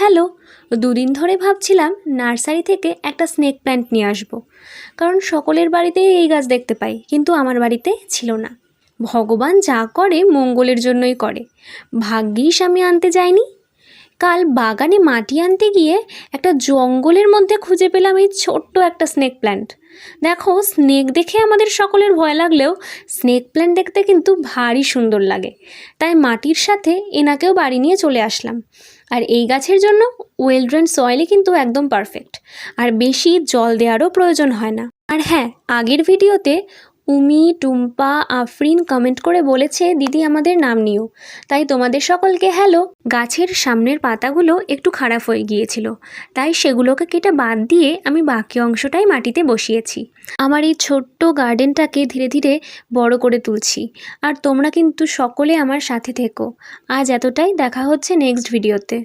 Hello. দুদিন ধরে ভাবছিলাম নার্সারি থেকে একটা স্নেক প্ল্যান্ট নিয়ে আসবো, কারণ সকলের বাড়িতেই এই গাছ দেখতে পাই, কিন্তু আমার বাড়িতে ছিল না। ভগবান যা করে মঙ্গলের জন্যই করে। ভাগ্যিস আমি আনতে যাইনি। কাল বাগানে মাটি আনতে গিয়ে একটা জঙ্গলের মধ্যে খুঁজে পেলাম এই ছোট্ট একটা স্নেক প্ল্যান্ট। দেখো, স্নেক দেখে আমাদের সকলের ভয় লাগলেও স্নেক প্ল্যান্ট দেখতে কিন্তু ভারী সুন্দর লাগে। তাই মাটির সাথে এনাকেও বাড়ি নিয়ে চলে আসলাম। আর এই গাছের জন্য ওয়েল ড্রেন সয়েলই কিন্তু একদম পারফেক্ট, আর বেশি জল দেওয়ারও প্রয়োজন হয় না। আর হ্যাঁ, আগের ভিডিওতে উমি, টুম্পা, আফরিন কমেন্ট করে বলেছে দিদি আমাদের নাম নিও, তাই তোমাদের সকলকে হ্যালো। গাছের সামনের পাতাগুলো একটু খারাপ হয়ে গিয়েছিল, তাই সেগুলোকে কেটে বাদ দিয়ে আমি বাকি অংশটাই মাটিতে বসিয়েছি। আমার এই ছোট্ট গার্ডেনটাকে ধীরে ধীরে বড় করে তুলছি, আর তোমরা কিন্তু সকলে আমার সাথে থেকো। আজ এতটাই, দেখা হচ্ছে নেক্সট ভিডিওতে।